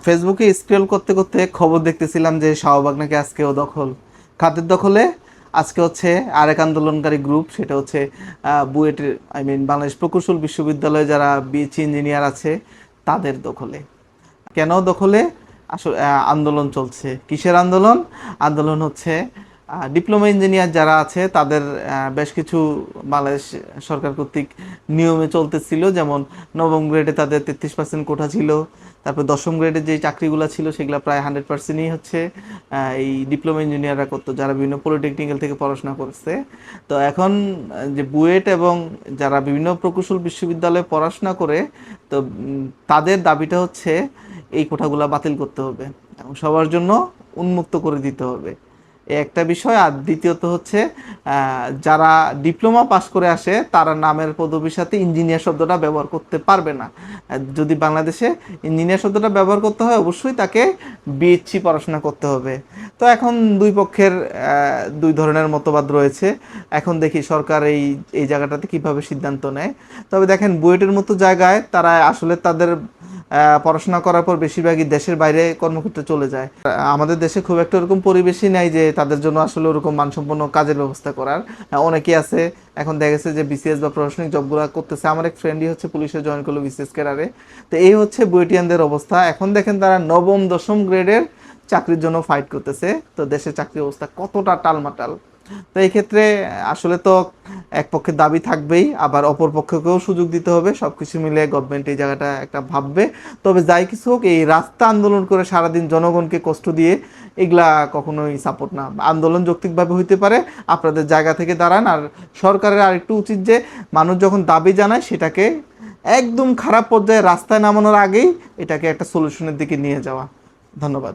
ফেসবুকে স্ক্রল করতে করতে খবর দেখতেছিলাম যে শাহবাগ নাকি আজকেও দখল, খাদ্যের দখলে। আজকে হচ্ছে আরেক আন্দোলনকারী গ্রুপ, সেটা হচ্ছে বুয়েটের বাংলাদেশ প্রকৌশল বিশ্ববিদ্যালয়ে যারা বিএসসি ইঞ্জিনিয়ার আছে তাদের দখলে। কেন দখলে? আসলে আন্দোলন চলছে। কিসের আন্দোলন? আন্দোলন হচ্ছে ডিপ্লোমা ইঞ্জিনিয়ার যারা আছে তাদের বেশ কিছু বাংলাদেশ সরকার কর্তৃক নিয়মে চলতেছিল, যেমন নবম গ্রেডে তাদের 33% কোটা ছিল, তারপর দশম গ্রেডের যে চাকরিগুলো ছিল সেগুলো প্রায় 100%ই হচ্ছে এই ডিপ্লোমা ইঞ্জিনিয়াররা করতো, যারা বিভিন্ন পলিটেকনিক্যাল থেকে পড়াশোনা করছে। তো এখন যে বুয়েট এবং যারা বিভিন্ন প্রকৌশল বিশ্ববিদ্যালয়ে পড়াশোনা করে, তো তাদের দাবিটা হচ্ছে এই কোটাগুলা বাতিল করতে হবে এবং সবার জন্য উন্মুক্ত করে দিতে হবে। এই একটা বিষয়। আর দ্বিতীয়ত হচ্ছে যারা ডিপ্লোমা পাস করে আসে তারা নামের পদবীর সাথে ইঞ্জিনিয়ার শব্দটা ব্যবহার করতে পারবে না। যদি বাংলাদেশে ইঞ্জিনিয়ার শব্দটা ব্যবহার করতে হয় অবশ্যই তাকে বিএসসি পড়াশোনা করতে হবে। তো এখন দুই পক্ষের দুই ধরনের মতবাদ রয়েছে। এখন দেখি সরকার এই এই জায়গাটাতে কিভাবে সিদ্ধান্ত নেয়। তবে দেখেন বুয়েটের মতো জায়গায় তারা আসলে তাদের পড়াশোনা করার পর বেশিরভাগই দেশের বাইরে কর্মক্ষেত্রে চলে যায়। আমাদের দেশে খুব একটা ওরকম পরিবেশই নাই যে তাদের জন্য আসলে ওরকম মানসম্পন্ন কাজের ব্যবস্থা করার। অনেকেই আছে এখন দেখা গেছে যে বিসিএস বা প্রশাসনিক জবগুলো করতেছে। আমার এক ফ্রেন্ডই হচ্ছে পুলিশে জয়েন করলো বিসিএস ক্যাডারে। তো এই হচ্ছে বুয়েটিয়ানদের অবস্থা। এখন দেখেন তারা নবম দশম গ্রেডের চাকরির জন্য ফাইট করতেছে। তো দেশের চাকরির অবস্থা কতটা টালমাটাল। তো এই ক্ষেত্রে আসলে তো এক পক্ষের দাবি থাকবেই, আবার অপর পক্ষকেও সুযোগ দিতে হবে। সব কিছু মিলে গভর্নমেন্ট এই জায়গাটা একটা ভাববে। তবে যাই কিছু হোক, এই রাস্তা আন্দোলন করে সারাদিন জনগণকে কষ্ট দিয়ে এগুলা কখনোই সাপোর্ট না। আন্দোলন যৌক্তিকভাবে হইতে পারে, আপনাদের জায়গা থেকে দাঁড়ান। আর সরকারের আরেকটু উচিত যে মানুষ যখন দাবি জানায় সেটাকে একদম খারাপ পর্যায়ে রাস্তায় নামানোর আগেই এটাকে একটা সলিউশনের দিকে নিয়ে যাওয়া। ধন্যবাদ।